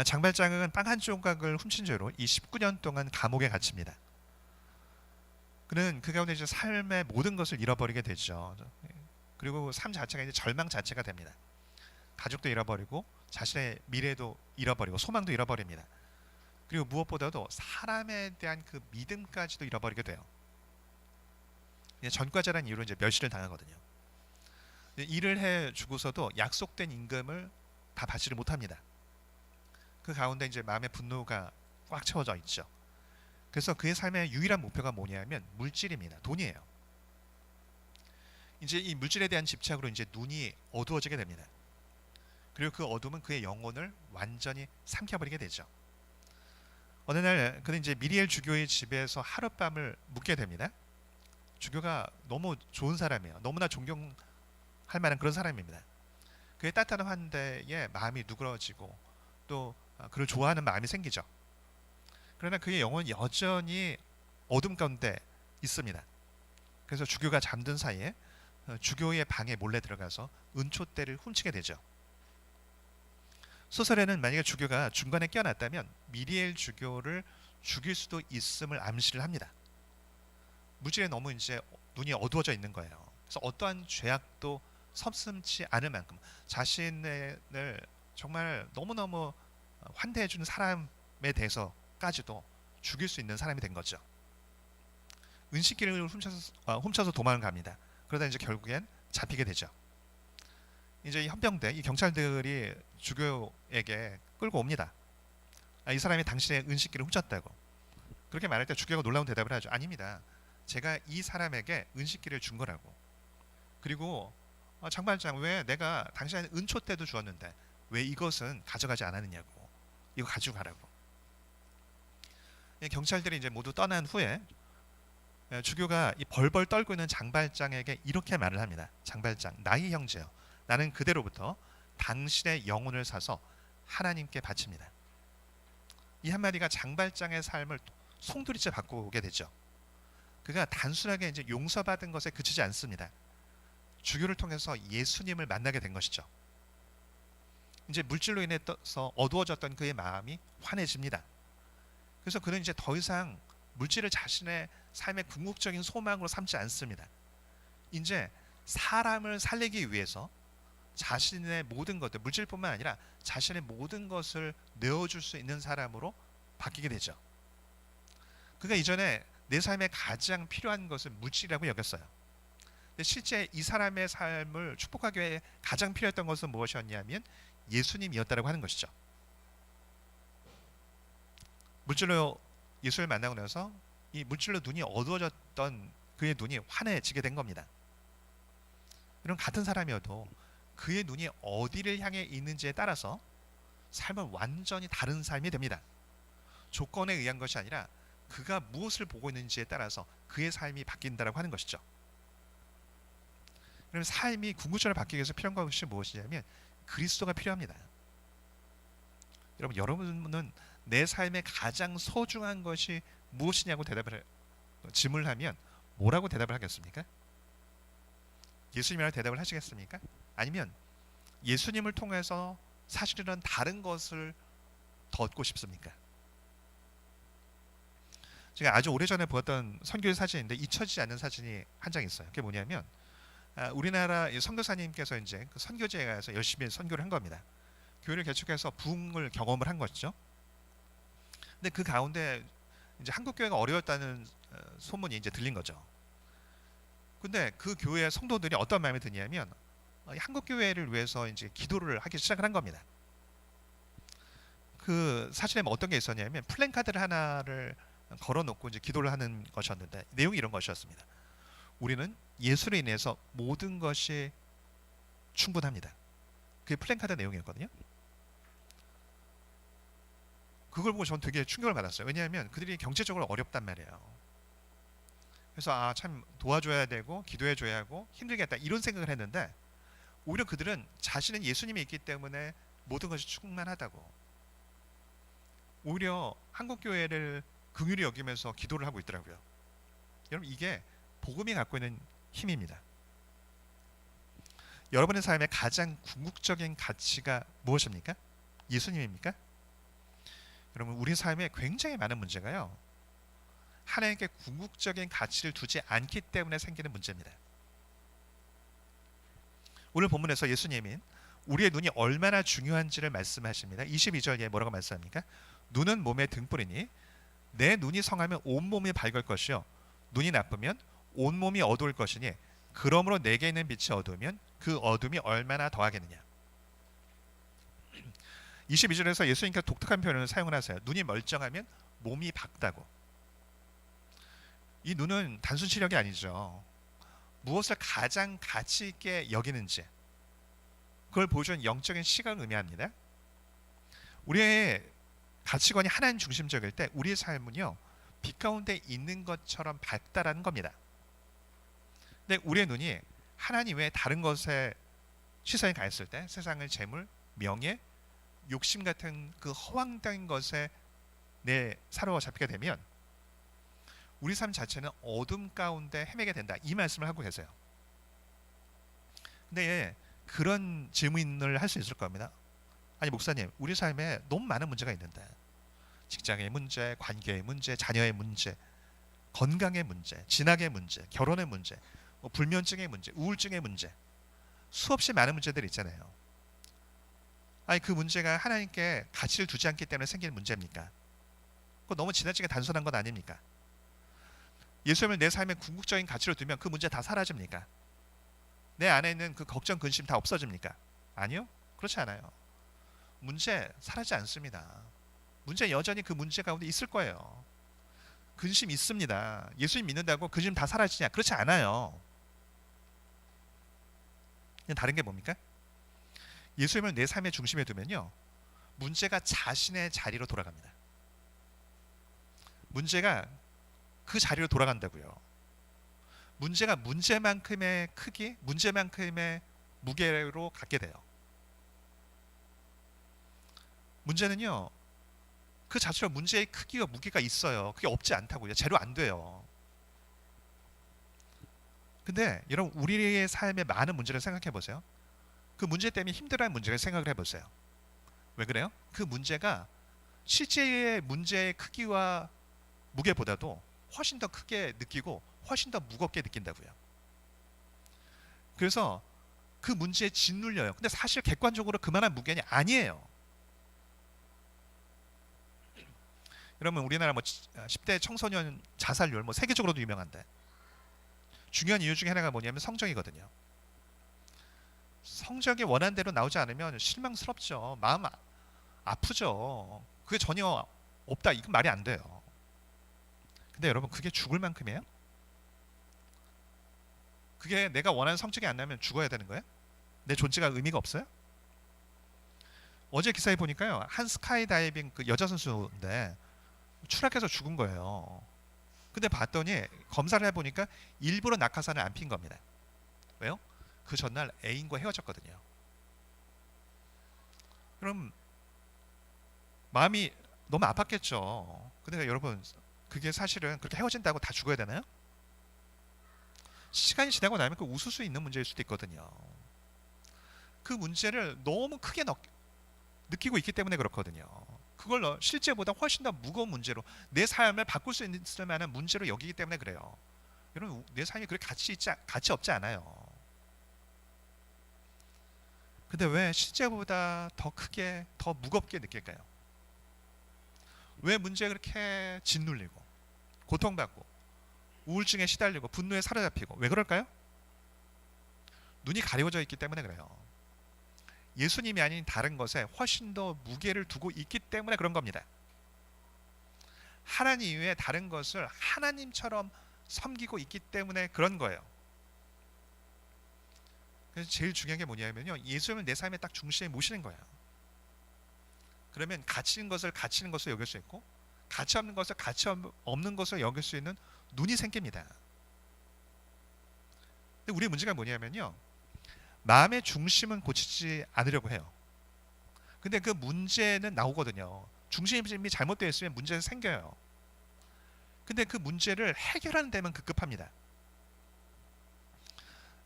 장발장은 빵 한 조각을 훔친 죄로 이 19년 동안 감옥에 갇힙니다. 그는 그 가운데 이제 삶의 모든 것을 잃어버리게 되죠. 그리고 삶 자체가 이제 절망 자체가 됩니다. 가족도 잃어버리고 자신의 미래도 잃어버리고 소망도 잃어버립니다. 그리고 무엇보다도 사람에 대한 그 믿음까지도 잃어버리게 돼요. 전과자라는 이유로 이제 멸시를 당하거든요. 일을 해 주고서도 약속된 임금을 다 받지를 못합니다. 그 가운데 이제 마음의 분노가 꽉 채워져 있죠. 그래서 그의 삶의 유일한 목표가 뭐냐면 물질입니다. 돈이에요. 이제 이 물질에 대한 집착으로 이제 눈이 어두워지게 됩니다. 그리고 그 어둠은 그의 영혼을 완전히 삼켜버리게 되죠. 어느 날 그는 이제 미리엘 주교의 집에서 하룻밤을 묵게 됩니다. 주교가 너무 좋은 사람이에요. 너무나 존경할 만한 그런 사람입니다. 그의 따뜻한 환대에 마음이 누그러지고 또 그를 좋아하는 마음이 생기죠. 그러나 그의 영혼은 여전히 어둠 가운데 있습니다. 그래서 주교가 잠든 사이에 주교의 방에 몰래 들어가서 은촛대를 훔치게 되죠. 소설에는 만약에 주교가 중간에 끼어났다면 미리엘 주교를 죽일 수도 있음을 암시를 합니다. 물질에 너무 이제 눈이 어두워져 있는 거예요. 그래서 어떠한 죄악도 섭슴치 않을 만큼 자신을 정말 너무너무 환대해주는 사람에 대해서까지도 죽일 수 있는 사람이 된 거죠. 은식기를 훔쳐서 도망을 갑니다. 그러다 이제 결국엔 잡히게 되죠. 이제 이 헌병대, 이 경찰들이 주교에게 끌고 옵니다. 이 사람이 당신의 은식기를 훔쳤다고. 그렇게 말할 때 주교가 놀라운 대답을 하죠. 아닙니다. 제가 이 사람에게 은식기를 준 거라고. 그리고 장발장, 왜 내가 당신한테 은촛대도 주었는데 왜 이것은 가져가지 않았느냐고. 이거 가지고 가라고. 경찰들이 이제 모두 떠난 후에 주교가 이 벌벌 떨고 있는 장발장에게 이렇게 말을 합니다. 장발장, 나의 형제여, 나는 그대로부터 당신의 영혼을 사서 하나님께 바칩니다. 이 한마디가 장발장의 삶을 송두리째 바꾸게 되죠. 그가 단순하게 이제 용서받은 것에 그치지 않습니다. 주교를 통해서 예수님을 만나게 된 것이죠. 이제 물질로 인해서 어두워졌던 그의 마음이 환해집니다. 그래서 그는 이제 더 이상 물질을 자신의 삶의 궁극적인 소망으로 삼지 않습니다. 이제 사람을 살리기 위해서 자신의 모든 것들, 물질뿐만 아니라 자신의 모든 것을 내어줄 수 있는 사람으로 바뀌게 되죠. 그가 이전에 내 삶에 가장 필요한 것은 물질이라고 여겼어요. 근데 실제 이 사람의 삶을 축복하기 위해 가장 필요했던 것은 무엇이었냐면 예수님이었다라고 하는 것이죠. 물질로 예수를 만나고 나서 이 물질로 눈이 어두워졌던 그의 눈이 환해지게 된 겁니다. 이런 같은 사람이어도 그의 눈이 어디를 향해 있는지에 따라서 삶은 완전히 다른 삶이 됩니다. 조건에 의한 것이 아니라 그가 무엇을 보고 있는지에 따라서 그의 삶이 바뀐다라고 하는 것이죠. 그럼 삶이 궁극적으로 바뀌기 위해서 필요한 것이 무엇이냐면 그리스도가 필요합니다. 여러분은 내 삶의 가장 소중한 것이 무엇이냐고 질문을 하면 뭐라고 대답을 하겠습니까? 예수님이라고 대답을 하시겠습니까? 아니면 예수님을 통해서 사실은 다른 것을 더 얻고 싶습니까? 제가 아주 오래전에 보았던 선교의 사진인데 잊혀지지 않는 사진이 한 장 있어요. 그게 뭐냐면 우리나라 선교사님께서 이제 그 선교지에 가서 열심히 선교를 한 겁니다. 교회를 개척해서 부흥을 경험을 한 것이죠. 근데 그 가운데 이제 한국 교회가 어려웠다는 소문이 이제 들린 거죠. 근데 그 교회 성도들이 어떤 마음이 드냐면 한국 교회를 위해서 이제 기도를 하기 시작을 한 겁니다. 그 사진에 어떤 게 있었냐면 플랜카드를 하나를 걸어놓고 이제 기도를 하는 것이었는데 내용이 이런 것이었습니다. 우리는 예수로 인해서 모든 것이 충분합니다. 그게 플랜카드 내용이었거든요. 그걸 보고 저는 되게 충격을 받았어요. 왜냐하면 그들이 경제적으로 어렵단 말이에요. 그래서 참 도와줘야 되고 기도해줘야 하고 힘들겠다 이런 생각을 했는데 오히려 그들은 자신은 예수님이 있기 때문에 모든 것이 충만하다고 오히려 한국교회를 긍휼히 여기면서 기도를 하고 있더라고요. 여러분 이게 복음이 갖고 있는 힘입니다. 여러분의 삶의 가장 궁극적인 가치가 무엇입니까? 예수님입니까? 여러분 우리 삶에 굉장히 많은 문제가요, 하나님께 궁극적인 가치를 두지 않기 때문에 생기는 문제입니다. 오늘 본문에서 예수님은 우리의 눈이 얼마나 중요한지를 말씀하십니다. 22절에 뭐라고 말씀합니까? 눈은 몸의 등불이니 내 눈이 성하면 온몸이 밝을 것이요 눈이 나쁘면 온몸이 어두울 것이니 그러므로 내게 있는 빛이 어두우면 그 어둠이 얼마나 더하겠느냐. 22절에서 예수님께서 독특한 표현을 사용을 하세요. 눈이 멀쩡하면 몸이 밝다고. 이 눈은 단순 시력이 아니죠. 무엇을 가장 가치 있게 여기는지 그걸 보여주는 영적인 시각을 의미합니다. 우리의 가치관이 하나님 중심적일 때 우리의 삶은요, 빛 가운데 있는 것처럼 밝다라는 겁니다. 근데 우리의 눈이 하나님 외에 다른 것에 시선이 가 있을 때 세상의 재물, 명예, 욕심 같은 그 허황된 것에 내 사로잡히게 되면 우리 삶 자체는 어둠 가운데 헤매게 된다, 이 말씀을 하고 계세요. 근데 그런 질문을 할 수 있을 겁니다. 아니 목사님, 우리 삶에 너무 많은 문제가 있는데 직장의 문제, 관계의 문제, 자녀의 문제, 건강의 문제, 진학의 문제, 결혼의 문제, 불면증의 문제, 우울증의 문제, 수없이 많은 문제들이 있잖아요. 아니 그 문제가 하나님께 가치를 두지 않기 때문에 생기는 문제입니까? 그거 너무 지나치게 단순한 건 아닙니까? 예수님을 내 삶에 궁극적인 가치로 두면 그 문제 다 사라집니까? 내 안에 있는 그 걱정, 근심 다 없어집니까? 아니요, 그렇지 않아요. 문제 사라지지 않습니다. 문제 여전히 그 문제 가운데 있을 거예요. 근심 있습니다. 예수님 믿는다고 근심 다 사라지냐? 그렇지 않아요. 그냥 다른 게 뭡니까? 예수님을 내 삶의 중심에 두면요, 문제가 자신의 자리로 돌아갑니다. 문제가 그 자리로 돌아간다고요. 문제가 문제만큼의 크기, 문제만큼의 무게로 갖게 돼요. 문제는요, 그 자체로 문제의 크기와 무게가 있어요. 그게 없지 않다고요. 제로 안 돼요. 근데 여러분, 우리의 삶의 많은 문제를 생각해 보세요. 그 문제 때문에 힘들어하는 문제를 생각을 해보세요. 왜 그래요? 그 문제가 실제의 문제의 크기와 무게보다도 훨씬 더 크게 느끼고 훨씬 더 무겁게 느낀다고요. 그래서 그 문제에 짓눌려요. 근데 사실 객관적으로 그만한 무게는 아니에요. 여러분, 우리나라 10대 청소년 자살률 세계적으로도 유명한데 중요한 이유 중에 하나가 뭐냐면 성적이거든요. 성적이 원한대로 나오지 않으면 실망스럽죠. 마음 아프죠. 그게 전혀 없다, 이건 말이 안 돼요. 근데 여러분, 그게 죽을 만큼이에요? 그게 내가 원하는 성적이 안 나면 죽어야 되는 거예요? 내 존재가 의미가 없어요? 어제 기사에 보니까요, 한 스카이다이빙 그 여자 선수인데 추락해서 죽은 거예요. 근데 봤더니 검사를 해보니까 일부러 낙하산을 안 핀 겁니다. 왜요? 그 전날 애인과 헤어졌거든요. 그럼 마음이 너무 아팠겠죠. 근데 여러분, 그게 사실은 그렇게 헤어진다고 다 죽어야 되나요? 시간이 지나고 나면 그 웃을 수 있는 문제일 수도 있거든요. 그 문제를 너무 크게 느끼고 있기 때문에 그렇거든요. 그걸 실제보다 훨씬 더 무거운 문제로, 내 삶을 바꿀 수 있을 만한 문제로 여기기 때문에 그래요. 여러분, 내 삶이 그렇게 가치 없지 않아요. 근데 왜 실제보다 더 크게, 더 무겁게 느낄까요? 왜 문제가 그렇게 짓눌리고 고통받고 우울증에 시달리고 분노에 사로잡히고, 왜 그럴까요? 눈이 가려져 있기 때문에 그래요. 예수님이 아닌 다른 것에 훨씬 더 무게를 두고 있기 때문에 그런 겁니다. 하나님 이외에 다른 것을 하나님처럼 섬기고 있기 때문에 그런 거예요. 그래서 제일 중요한 게 뭐냐면요, 예수님을 내 삶의 딱 중심에 모시는 거예요. 그러면 가치 있는 것을 가치 있는 것으로 여길 수 있고, 가치 없는 것을 가치 없는 것으로 여길 수 있는 눈이 생깁니다. 근데 우리의 문제가 뭐냐면요, 마음의 중심은 고치지 않으려고 해요. 근데 그 문제는 나오거든요. 중심이 잘못되어 있으면 문제는 생겨요. 근데 그 문제를 해결하는 데만 급급합니다.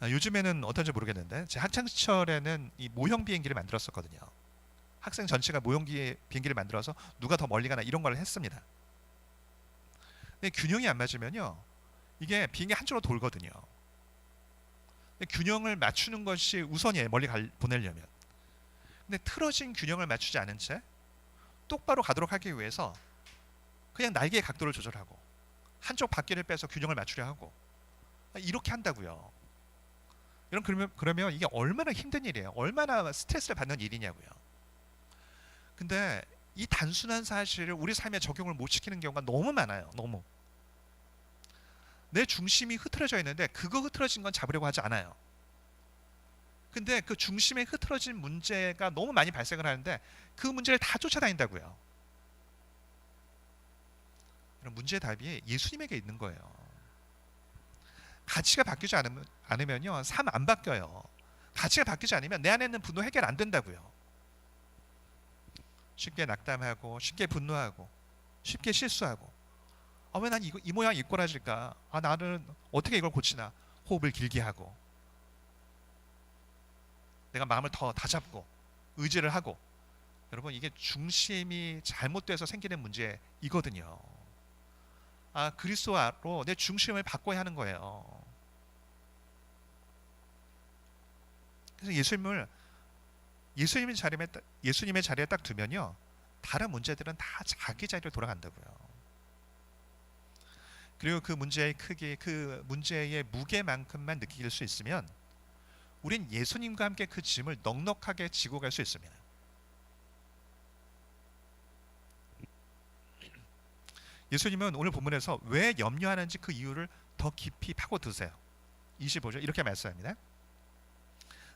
요즘에는 어떤지 모르겠는데 제 학창시절에는 이 모형 비행기를 만들었었거든요. 학생 전체가 모형기 비행기를 만들어서 누가 더 멀리 가나 이런 걸 했습니다. 근데 균형이 안 맞으면요, 이게 비행기 한쪽으로 돌거든요. 근데 균형을 맞추는 것이 우선이에요, 멀리 보내려면. 근데 틀어진 균형을 맞추지 않은 채 똑바로 가도록 하기 위해서 그냥 날개의 각도를 조절하고 한쪽 바퀴를 빼서 균형을 맞추려 하고 이렇게 한다고요. 그러면 이게 얼마나 힘든 일이에요. 얼마나 스트레스를 받는 일이냐고요. 근데 이 단순한 사실을 우리 삶에 적용을 못 시키는 경우가 너무 많아요. 너무. 내 중심이 흐트러져 있는데 그거 흐트러진 건 잡으려고 하지 않아요. 근데 그 중심에 흐트러진 문제가 너무 많이 발생을 하는데 그 문제를 다 쫓아다닌다고요. 이런 문제의 답이 예수님에게 있는 거예요. 가치가 바뀌지 않으면요, 삶 안 바뀌어요. 가치가 바뀌지 않으면 내 안에 있는 분노 해결 안 된다고요. 쉽게 낙담하고 쉽게 분노하고 쉽게 실수하고, 왜 난 이 모양 이 꼴아질까? 나는 어떻게 이걸 고치나? 호흡을 길게 하고 내가 마음을 더 다잡고 의지를 하고. 여러분, 이게 중심이 잘못돼서 생기는 문제이거든요. 그리스도로 내 중심을 바꿔야 하는 거예요. 그래서 예수님의 자리에 딱 두면요, 다른 문제들은 다 자기 자리로 돌아간다고요. 그리고 그 문제의 크기, 그 문제의 무게만큼만 느낄 수 있으면 우린 예수님과 함께 그 짐을 넉넉하게 지고 갈 수 있습니다. 예수님은 오늘 본문에서 왜 염려하는지 그 이유를 더 깊이 파고드세요. 25절 이렇게 말씀합니다.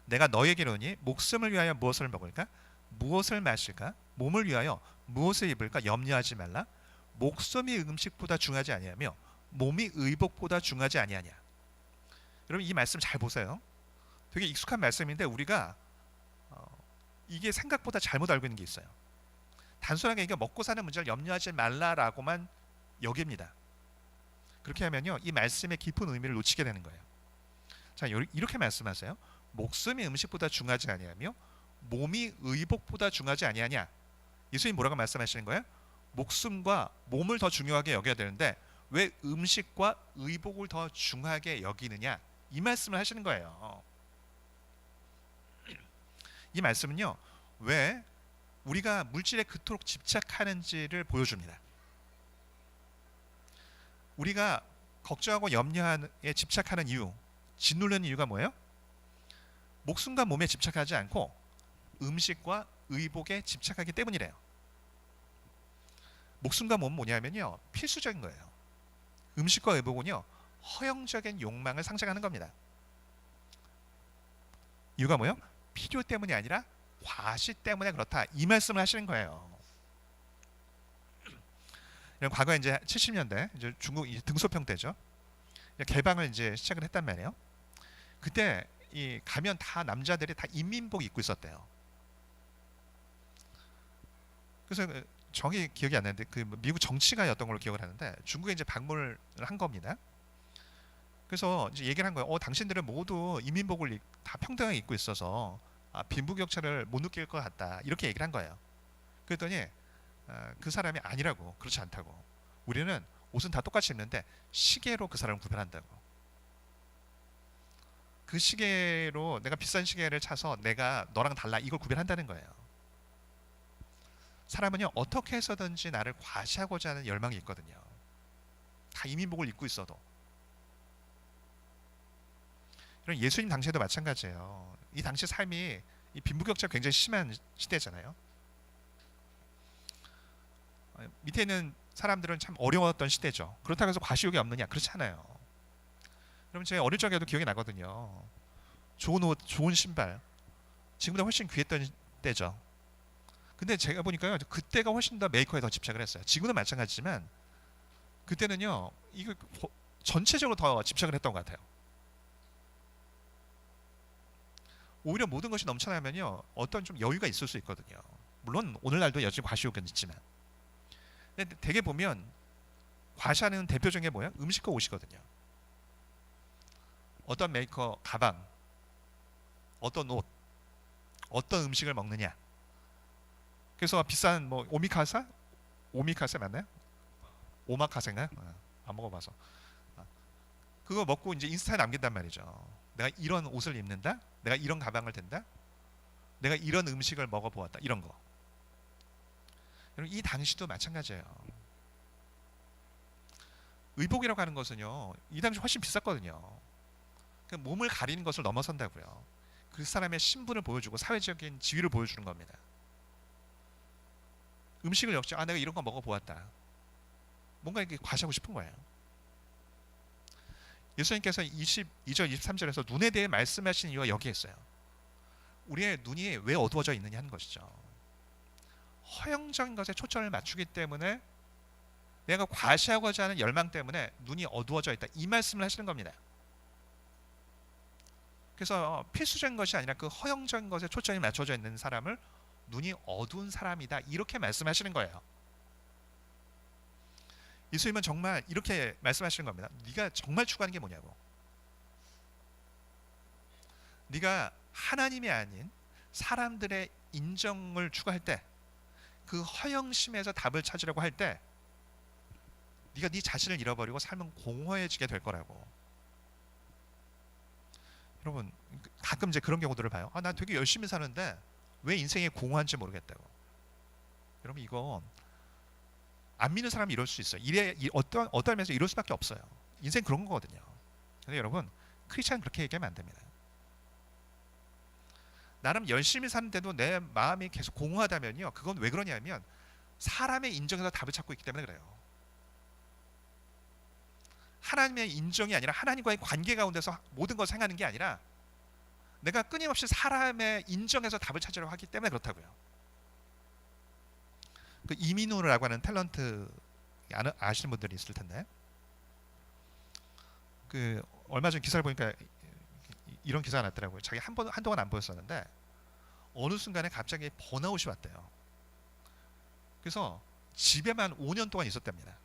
내가 너에게 이르노니 목숨을 위하여 무엇을 먹을까? 무엇을 마실까? 몸을 위하여 무엇을 입을까? 염려하지 말라. 목숨이 음식보다 중하지 아니하며 몸이 의복보다 중하지 아니하냐. 여러분, 이 말씀 잘 보세요. 되게 익숙한 말씀인데 우리가 이게 생각보다 잘못 알고 있는 게 있어요. 단순하게 이게 먹고 사는 문제를 염려하지 말라라고만 여깁니다. 그렇게 하면요, 이 말씀의 깊은 의미를 놓치게 되는 거예요. 자, 이렇게 말씀하세요. 목숨이 음식보다 중하지 아니하며 몸이 의복보다 중하지 아니하냐. 예수님 뭐라고 말씀하시는 거예요? 목숨과 몸을 더 중요하게 여겨야 되는데 왜 음식과 의복을 더 중하게 여기느냐, 이 말씀을 하시는 거예요. 이 말씀은요, 왜 우리가 물질에 그토록 집착하는지를 보여줍니다. 우리가 걱정하고 염려에 집착하는 이유, 짓누르는 이유가 뭐예요? 목숨과 몸에 집착하지 않고 음식과 의복에 집착하기 때문이래요. 목숨과 몸은 뭐냐면요, 필수적인 거예요. 음식과 의복은요, 허영적인 욕망을 상징하는 겁니다. 이유가 뭐예요? 필요 때문이 아니라 과시 때문에 그렇다, 이 말씀을 하시는 거예요. 과거에 이제 70년대 이제 중국 등소평 때죠. 개방을 이제 시작을 했단 말이에요. 그때 이 가면 다 남자들이 다 인민복 입고 있었대요. 그래서 정확히 기억이 안 나는데 그 미국 정치가였던 걸로 기억을 하는데 중국에 이제 방문을 한 겁니다. 그래서 이제 얘기를 한 거예요. 당신들은 모두 인민복을 다 평등하게 입고 있어서 빈부격차를 못 느낄 것 같다, 이렇게 얘기를 한 거예요. 그랬더니 그 사람이 아니라고, 그렇지 않다고. 우리는 옷은 다 똑같이 입는데 시계로 그 사람을 구별한다고. 그 시계로 내가 비싼 시계를 차서 내가 너랑 달라, 이걸 구별한다는 거예요. 사람은요, 어떻게 해서든지 나를 과시하고자 하는 열망이 있거든요. 다 이민복을 입고 있어도. 이런 예수님 당시에도 마찬가지예요. 이 당시 삶이 이 빈부격차가 굉장히 심한 시대잖아요. 밑에 있는 사람들은 참 어려웠던 시대죠. 그렇다고 해서 과시욕이 없느냐? 그렇지 않아요. 그럼 제 어릴 적에도 기억이 나거든요. 좋은 옷, 좋은 신발, 지금보다 훨씬 귀했던 때죠. 근데 제가 보니까요, 그때가 훨씬 더 메이커에 더 집착을 했어요. 지금도 마찬가지지만 그때는요, 이거 전체적으로 더 집착을 했던 것 같아요. 오히려 모든 것이 넘쳐나면요, 어떤 좀 여유가 있을 수 있거든요. 물론 오늘날도 여전히 과시욕은 있지만. 근데 되게 보면 과시하는 대표적인 게 뭐야? 음식과 옷이거든요. 어떤 메이커 가방, 어떤 옷, 어떤 음식을 먹느냐, 그래서 비싼 뭐 오미카세 맞나요? 오마카세인가요? 안 먹어봐서. 그거 먹고 이제 인스타에 남긴단 말이죠. 내가 이런 옷을 입는다. 내가 이런 가방을 든다. 내가 이런 음식을 먹어보았다. 이런 거. 여러분 이 당시도 마찬가지예요. 의복이라고 하는 것은요. 이 당시 훨씬 비쌌거든요. 그러니까 몸을 가리는 것을 넘어선다고요. 그 사람의 신분을 보여주고 사회적인 지위를 보여주는 겁니다. 음식을 역시 내가 이런 거 먹어보았다. 뭔가 이렇게 과시하고 싶은 거예요. 예수님께서 22절 23절에서 눈에 대해 말씀하신 이유가 여기에 있어요. 우리의 눈이 왜 어두워져 있느냐 하는 것이죠. 허영적인 것에 초점을 맞추기 때문에 내가 과시하고자 하는 열망 때문에 눈이 어두워져 있다. 이 말씀을 하시는 겁니다. 그래서 필수적인 것이 아니라 그 허영적인 것에 초점이 맞춰져 있는 사람을 눈이 어두운 사람이다. 이렇게 말씀하시는 거예요. 예수님은 정말 이렇게 말씀하시는 겁니다. 네가 정말 추구하는 게 뭐냐고. 네가 하나님이 아닌 사람들의 인정을 추구할 때, 그 허영심에서 답을 찾으려고 할 때 네가 네 자신을 잃어버리고 삶은 공허해지게 될 거라고. 여러분 가끔 이제 그런 경우들을 봐요. 난 되게 열심히 사는데 왜 인생이 공허한지 모르겠다고. 여러분 이거 안 믿는 사람이 이럴 수 있어요. 어떤 면에서 이럴 수밖에 없어요. 인생 그런 거거든요. 근데 여러분 크리스찬은 그렇게 얘기하면 안 됩니다. 나름 열심히 사는데도 내 마음이 계속 공허하다면요. 그건 왜 그러냐면 사람의 인정에서 답을 찾고 있기 때문에 그래요. 하나님의 인정이 아니라 하나님과의 관계 가운데서 모든 것을 행하는 게 아니라 내가 끊임없이 사람의 인정에서 답을 찾으려고 하기 때문에 그렇다고요. 그 이민우라고 하는 탤런트 아시는 분들이 있을 텐데, 그 얼마 전 기사를 보니까 이런 기사가 났더라고요. 자기 한동안 안 보였었는데 어느 순간에 갑자기 번아웃이 왔대요. 그래서 집에만 5년 동안 있었답니다.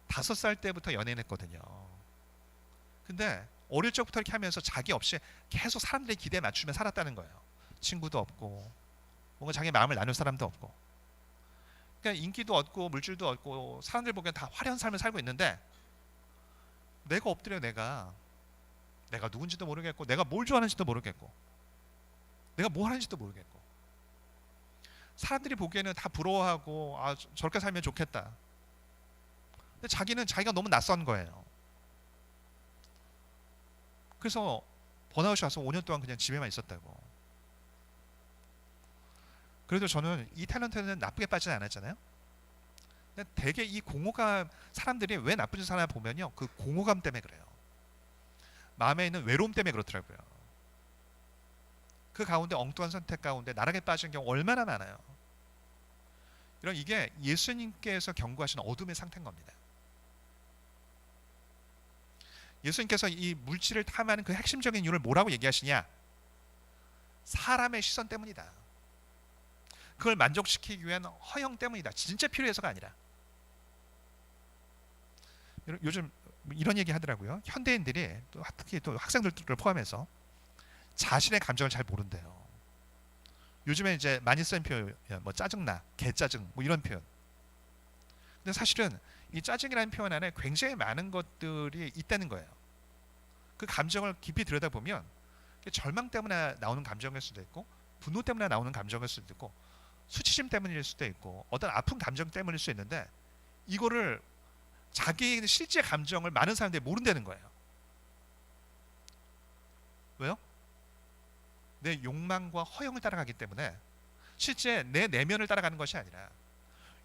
5살 때부터 연애했거든요. 근데 어릴 적부터 이렇게 하면서 자기 없이 계속 사람들의 기대에 맞추며 살았다는 거예요. 친구도 없고 뭔가 자기 마음을 나눌 사람도 없고, 그러니까 인기도 얻고 물질도 얻고 사람들 보기엔 다 화려한 삶을 살고 있는데 내가 엎드려 내가 누군지도 모르겠고 내가 뭘 좋아하는지도 모르겠고 내가 뭐 하는지도 모르겠고 사람들이 보기에는 다 부러워하고 저렇게 살면 좋겠다. 근데 자기는 자기가 너무 낯선 거예요. 그래서 번아웃이 와서 5년 동안 그냥 집에만 있었다고. 그래도 저는 이 탤런트는 나쁘게 빠지지 않았잖아요. 근데 되게 이 공허감, 사람들이 왜 나쁜 짓을 하나 보면요, 그 공허감 때문에 그래요. 마음에 있는 외로움 때문에 그렇더라고요. 그 가운데 엉뚱한 선택 가운데 나락에 빠진 경우 얼마나 많아요. 이게 예수님께서 경고하시는 어둠의 상태인 겁니다. 예수님께서 이 물질을 탐하는 그 핵심적인 이유를 뭐라고 얘기하시냐? 사람의 시선 때문이다. 그걸 만족시키기 위한 허영 때문이다. 진짜 필요해서가 아니라. 요즘 이런 얘기 하더라고요. 현대인들이 특히 또 학생들을 포함해서 자신의 감정을 잘 모른대요. 요즘에 이제 많이 쓰는 표현, 뭐 짜증나, 개짜증, 뭐 이런 표현. 근데 사실은 이 짜증이라는 표현 안에 굉장히 많은 것들이 있다는 거예요. 그 감정을 깊이 들여다보면 절망 때문에 나오는 감정일 수도 있고, 분노 때문에 나오는 감정일 수도 있고, 수치심 때문일 수도 있고, 어떤 아픈 감정 때문일 수 있는데 이거를 자기의 실제 감정을 많은 사람들이 모른다는 거예요. 왜요? 내 욕망과 허영을 따라가기 때문에 실제 내 내면을 따라가는 것이 아니라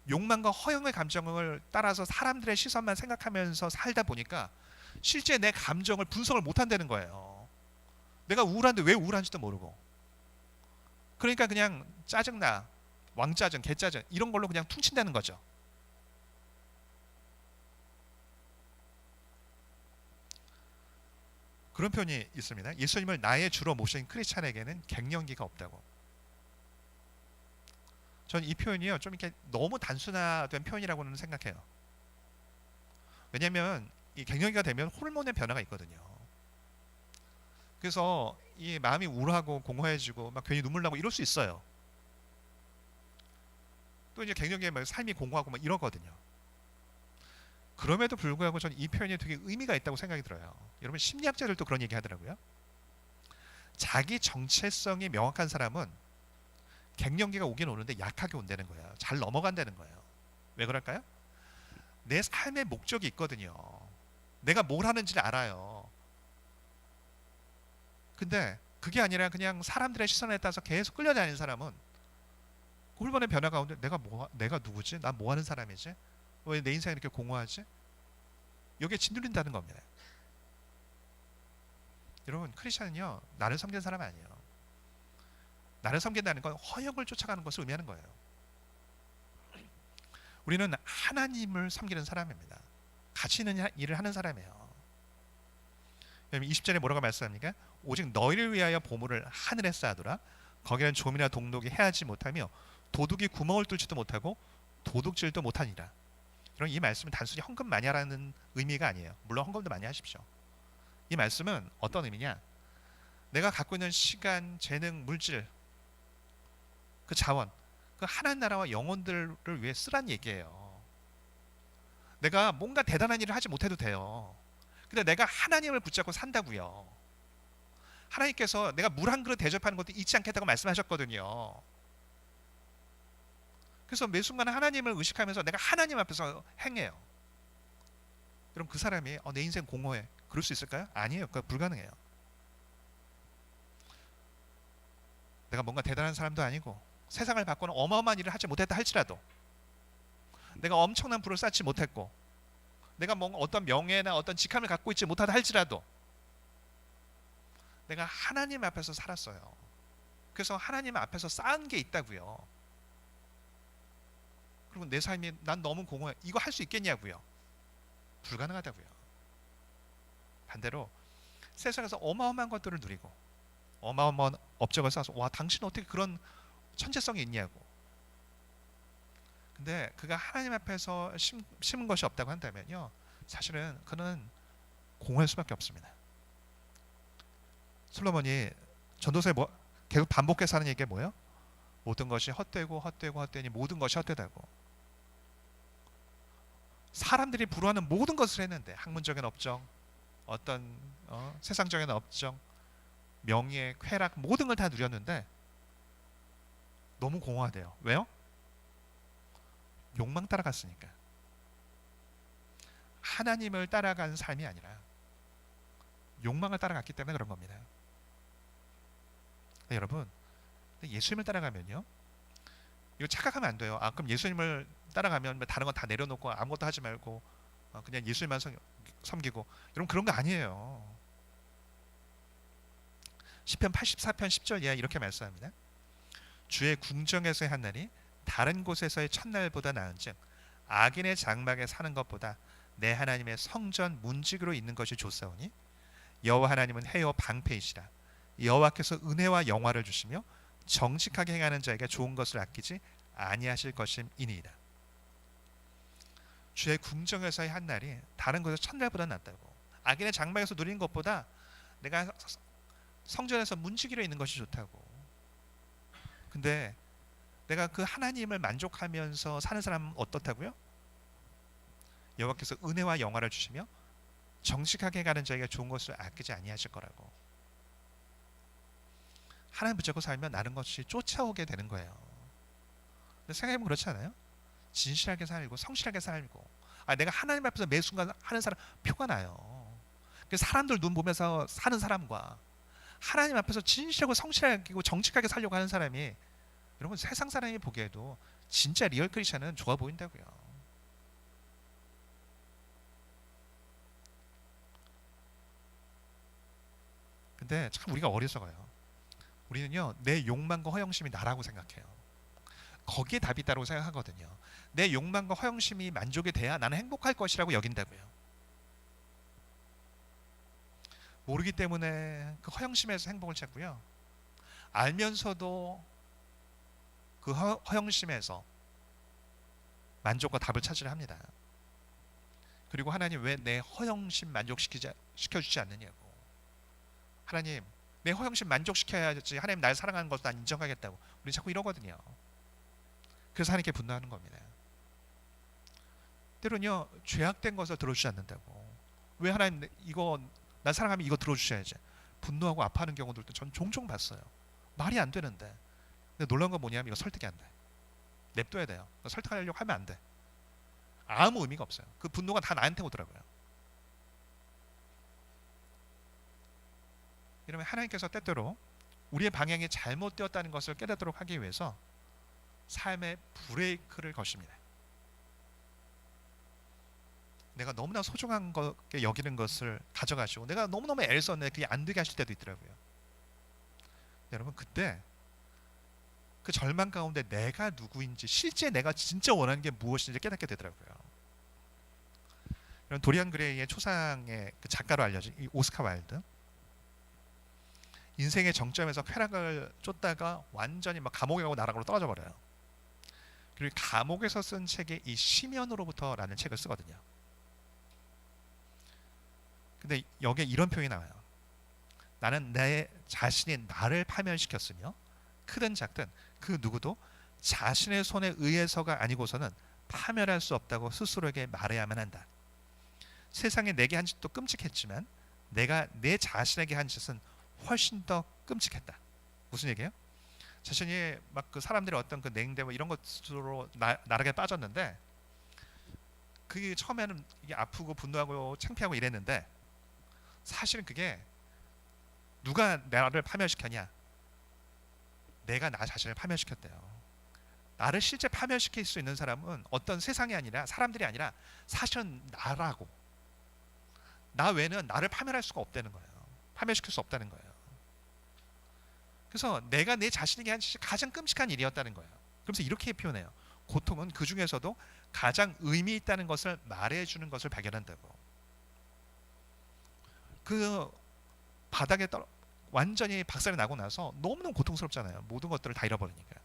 욕망과 허영의 감정을 따라서 사람들의 시선만 생각하면서 살다 보니까 실제 내 감정을 분석을 못한다는 거예요. 내가 우울한데 왜 우울한지도 모르고, 그러니까 그냥 짜증나, 왕짜증, 개짜증 이런 걸로 그냥 퉁친다는 거죠. 그런 표현이 있습니다. 예수님을 나의 주로 모신 크리스찬에게는 갱년기가 없다고. 저는 이 표현이요, 좀 이렇게 너무 단순화된 표현이라고는 생각해요. 왜냐하면 이 갱년기가 되면 호르몬의 변화가 있거든요. 그래서 이 마음이 우울하고 공허해지고 막 괜히 눈물 나고 이럴 수 있어요. 또 이제 갱년기에 막 삶이 공고하고 막 이러거든요. 그럼에도 불구하고 저는 이 표현이 되게 의미가 있다고 생각이 들어요. 여러분 심리학자들도 그런 얘기 하더라고요. 자기 정체성이 명확한 사람은 갱년기가 오긴 오는데 약하게 온다는 거예요. 잘 넘어간다는 거예요. 왜 그럴까요? 내 삶의 목적이 있거든요. 내가 뭘 하는지를 알아요. 근데 그게 아니라 그냥 사람들의 시선에 따라서 계속 끌려다니는 사람은 홀번의 변화 가운데 내가 누구지? 난 뭐 하는 사람이지? 왜 내 인생이 이렇게 공허하지? 여기에 짓눌린다는 겁니다. 여러분 크리스천은요 나를 섬기는 사람 아니에요. 나를 섬긴다는 건 허영을 쫓아가는 것을 의미하는 거예요. 우리는 하나님을 섬기는 사람입니다. 가치 있는 일을 하는 사람이에요. 20절에 뭐라고 말씀합니까? 오직 너희를 위하여 보물을 하늘에 쌓아두라. 거기는 좀이나 동독이 해하지 못하며 도둑이 구멍을 뚫지도 못하고 도둑질도 못하니라. 그럼 이 말씀은 단순히 헌금 많이 하라는 의미가 아니에요. 물론 헌금도 많이 하십시오. 이 말씀은 어떤 의미냐? 내가 갖고 있는 시간, 재능, 물질, 그 자원, 그 하나님 나라와 영혼들을 위해 쓰란 얘기예요. 내가 뭔가 대단한 일을 하지 못해도 돼요. 근데 내가 하나님을 붙잡고 산다고요. 하나님께서 내가 물 한 그릇 대접하는 것도 잊지 않겠다고 말씀하셨거든요. 그래서 매 순간 하나님을 의식하면서 내가 하나님 앞에서 행해요. 그럼 그 사람이 내 인생 공허해. 그럴 수 있을까요? 아니에요. 그거 불가능해요. 내가 뭔가 대단한 사람도 아니고 세상을 바꾸는 어마어마한 일을 하지 못했다 할지라도 내가 엄청난 부를 쌓지 못했고 내가 뭔가 어떤 명예나 어떤 직함을 갖고 있지 못하다 할지라도 내가 하나님 앞에서 살았어요. 그래서 하나님 앞에서 쌓은 게 있다고요. 그리고 내 삶이 난 너무 공허해. 이거 할 수 있겠냐고요. 불가능하다고요. 반대로 세상에서 어마어마한 것들을 누리고 어마어마한 업적을 쌓아서 와 당신 어떻게 그런 천재성이 있냐고. 근데 그가 하나님 앞에서 심은 것이 없다고 한다면요 사실은 그는 공허할 수밖에 없습니다. 솔로몬이 전도서에 계속 반복해서 하는 얘기가 뭐예요? 모든 것이 헛되고 헛되고 헛되니 모든 것이 헛되다고. 사람들이 부러워하는 모든 것을 했는데 학문적인 업적, 어떤 세상적인 업적, 명예, 쾌락 모든 걸 다 누렸는데 너무 공허하대요. 왜요? 욕망 따라갔으니까. 하나님을 따라간 삶이 아니라 욕망을 따라갔기 때문에 그런 겁니다. 네, 여러분 예수님을 따라가면요 이거 착각하면 안 돼요. 그럼 예수님을 따라가면 다른 건 다 내려놓고 아무것도 하지 말고 그냥 예수님만 섬기고 여러분 그런 거 아니에요. 시편 84편 10절 이하 이렇게 말씀합니다. 주의 궁정에서의 한 날이 다른 곳에서의 첫날보다 나은즉 악인의 장막에 사는 것보다 내 하나님의 성전 문지기로 있는 것이 좋사오니 여호와 하나님은 해요 방패이시라. 여호와께서 은혜와 영화를 주시며 정직하게 행하는 자에게 좋은 것을 아끼지 아니하실 것임이니이다. 주의 궁정에서의 한 날이 다른 곳에서 첫날보다 낫다고. 악인의 장막에서 누리는 것보다 내가 성전에서 문지기로 있는 것이 좋다고. 근데 내가 그 하나님을 만족하면서 사는 사람은 어떻다고요? 여호와께서 은혜와 영화를 주시며 정직하게 가는 자에게 좋은 것을 아끼지 아니하실 거라고. 하나님 붙잡고 살면 나는 것이 쫓아오게 되는 거예요. 근데 생각해보면 그렇지 않아요? 진실하게 살고 성실하게 살고 내가 하나님 앞에서 매 순간 하는 사람 표가 나요. 사람들 눈 보면서 사는 사람과 하나님 앞에서 진실하고 성실하게 정직하게 살려고 하는 사람이 여러분 세상 사람이 보기에도 진짜 리얼 크리스천은 좋아 보인다고요. 근데 참 우리가 어리석어요. 우리는요 내 욕망과 허영심이 나라고 생각해요. 거기에 답이 있다고 생각하거든요. 내 욕망과 허영심이 만족이 돼야 나는 행복할 것이라고 여긴다고요. 모르기 때문에 그 허영심에서 행복을 찾고요. 알면서도 그 허영심에서 만족과 답을 찾으려 합니다. 그리고 하나님 왜 내 허영심 시켜주지 않느냐고. 하나님 내 허영심 만족시켜야지 하나님 날 사랑하는 것도 난 인정하겠다고. 우리 자꾸 이러거든요. 그래서 하나님께 분노하는 겁니다. 때로는요 죄악된 것을 들어주지 않는다고. 왜 하나님 이거 나 사랑하면 이거 들어주셔야지. 분노하고 아파하는 경우들도 전 종종 봤어요. 말이 안 되는데. 근데 놀라운 건 뭐냐면 이거 설득이 안 돼. 냅둬야 돼요. 설득하려고 하면 안 돼. 아무 의미가 없어요. 그 분노가 다 나한테 오더라고요. 이러면 하나님께서 때때로 우리의 방향이 잘못되었다는 것을 깨닫도록 하기 위해서 삶의 브레이크를 거십니다. 내가 너무나 소중한 것에 여기는 것을 가져가시고 내가 너무너무 애를 썼는데 그게 안 되게 하실 때도 있더라고요. 여러분 그때 그 절망 가운데 내가 누구인지 실제 내가 진짜 원하는 게 무엇인지 깨닫게 되더라고요. 이런 도리안 그레이의 초상의 그 작가로 알려진 이 오스카 와일드, 인생의 정점에서 쾌락을 쫓다가 완전히 막 감옥에 가고 나락으로 떨어져 버려요. 그리고 감옥에서 쓴 책이 이 시면으로부터라는 책을 쓰거든요. 근데 여기에 이런 표현이 나와요. 나는 내 자신이 나를 파멸시켰으며 크든 작든 그 누구도 자신의 손에 의해서가 아니고서는 파멸할 수 없다고 스스로에게 말해야만 한다. 세상에 내게 한 짓도 끔찍했지만 내가 내 자신에게 한 짓은 훨씬 더 끔찍했다. 무슨 얘기예요? 자신이 막 그 사람들의 어떤 그 냉대 뭐 이런 것으로 나락에 빠졌는데 그게 처음에는 이게 아프고 분노하고 창피하고 이랬는데 사실은 그게 누가 나를 파멸시켰냐? 내가 나 자신을 파멸시켰대요. 나를 실제 파멸시킬 수 있는 사람은 어떤 세상이 아니라 사람들이 아니라 사실은 나라고. 나 외에는 나를 파멸할 수가 없다는 거예요. 파멸시킬 수 없다는 거예요. 그래서 내가 내 자신에게 한 짓이 가장 끔찍한 일이었다는 거예요. 그래서 이렇게 표현해요. 고통은 그 중에서도 가장 의미 있다는 것을 말해주는 것을 발견한다고. 그 바닥에 완전히 박살이 나고 나서 너무너무 고통스럽잖아요. 모든 것들을 다 잃어버리니까.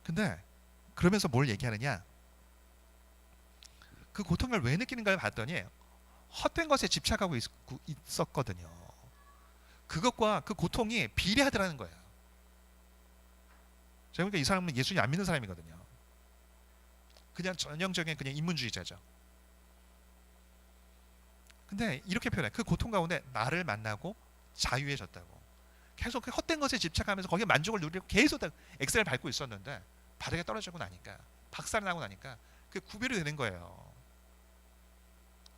근데 그러면서 뭘 얘기하느냐? 그 고통을 왜 느끼는가를 봤더니 헛된 것에 집착하고 있었거든요. 그것과 그 고통이 비례하더라는 거예요. 제가 보니까 이 사람은 예수님 안 믿는 사람이거든요. 그냥 전형적인 그냥 인문주의자죠. 근데 이렇게 표현해. 그 고통 가운데 나를 만나고 자유해졌다고. 계속 그 헛된 것에 집착하면서 거기에 만족을 누리고 계속 엑셀을 밟고 있었는데 바닥에 떨어지고 나니까 박살이 나고 나니까 그게 구별이 되는 거예요.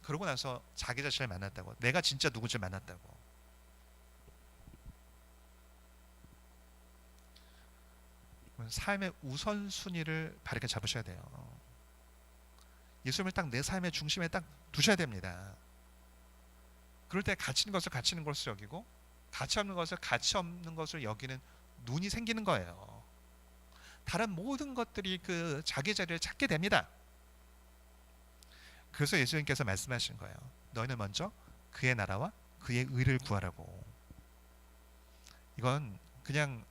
그러고 나서 자기 자신을 만났다고. 내가 진짜 누군지 만났다고. 삶의 우선순위를 바르게 잡으셔야 돼요. 예수님을 딱 내 삶의 중심에 딱 두셔야 됩니다. 그럴 때 가치 있는 것을 가치 있는 것을 여기고 가치 없는 것을 가치 없는 것을 여기는 눈이 생기는 거예요. 다른 모든 것들이 그 자기 자리를 찾게 됩니다. 그래서 예수님께서 말씀하신 거예요. 너희는 먼저 그의 나라와 그의 의를 구하라고. 이건 그냥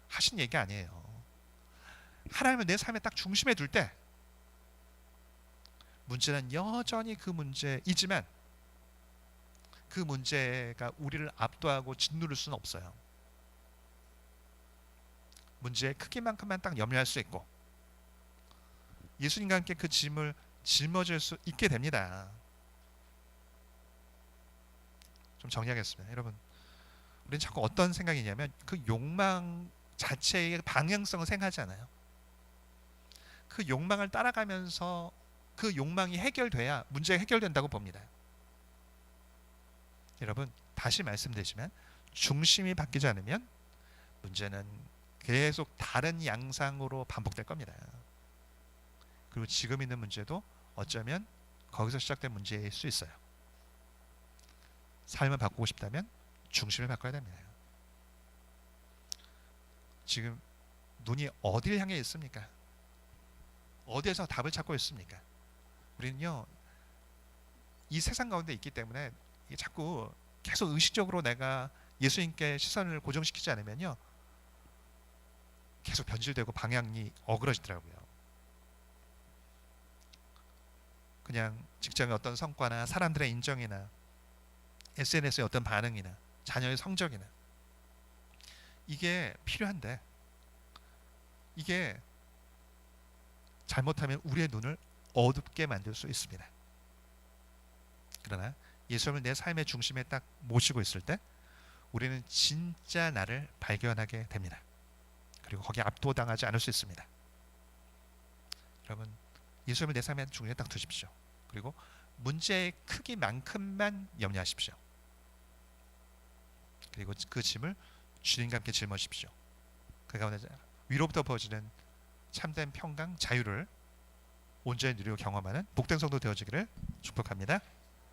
하신 얘기 아니에요. 하나님을 내 삶의 딱 중심에 둘 때 문제는 여전히 그 문제이지만 그 문제가 우리를 압도하고 짓누를 수는 없어요. 문제의 크기만큼만 딱 염려할 수 있고 예수님과 함께 그 짐을 짊어질 수 있게 됩니다. 좀 정리하겠습니다. 여러분, 우리는 자꾸 어떤 생각이냐면 그 욕망 자체의 방향성을 생각하지 않아요. 그 욕망을 따라가면서 그 욕망이 해결돼야 문제가 해결된다고 봅니다. 여러분, 다시 말씀드리지만 중심이 바뀌지 않으면 문제는 계속 다른 양상으로 반복될 겁니다. 그리고 지금 있는 문제도 어쩌면 거기서 시작된 문제일 수 있어요. 삶을 바꾸고 싶다면 중심을 바꿔야 됩니다. 지금 눈이 어디를 향해 있습니까? 어디에서 답을 찾고 있습니까? 우리는요, 이 세상 가운데 있기 때문에 자꾸 계속 의식적으로 내가 예수님께 시선을 고정시키지 않으면요, 계속 변질되고 방향이 어그러지더라고요. 그냥 직장의 어떤 성과나 사람들의 인정이나 SNS의 어떤 반응이나 자녀의 성적이나 이게 필요한데 이게 잘못하면 우리의 눈을 어둡게 만들 수 있습니다. 그러나 예수님을 내 삶의 중심에 딱 모시고 있을 때 우리는 진짜 나를 발견하게 됩니다. 그리고 거기에 압도당하지 않을 수 있습니다. 여러분, 예수님을 내 삶의 중심에 딱 두십시오. 그리고 문제의 크기만큼만 염려하십시오. 그리고 그 짐을 주님과 함께 짊어지십시오. 그 가운데 위로부터 부어지는 참된 평강, 자유를 온전히 누리고 경험하는 복된 성도 되어지기를 축복합니다.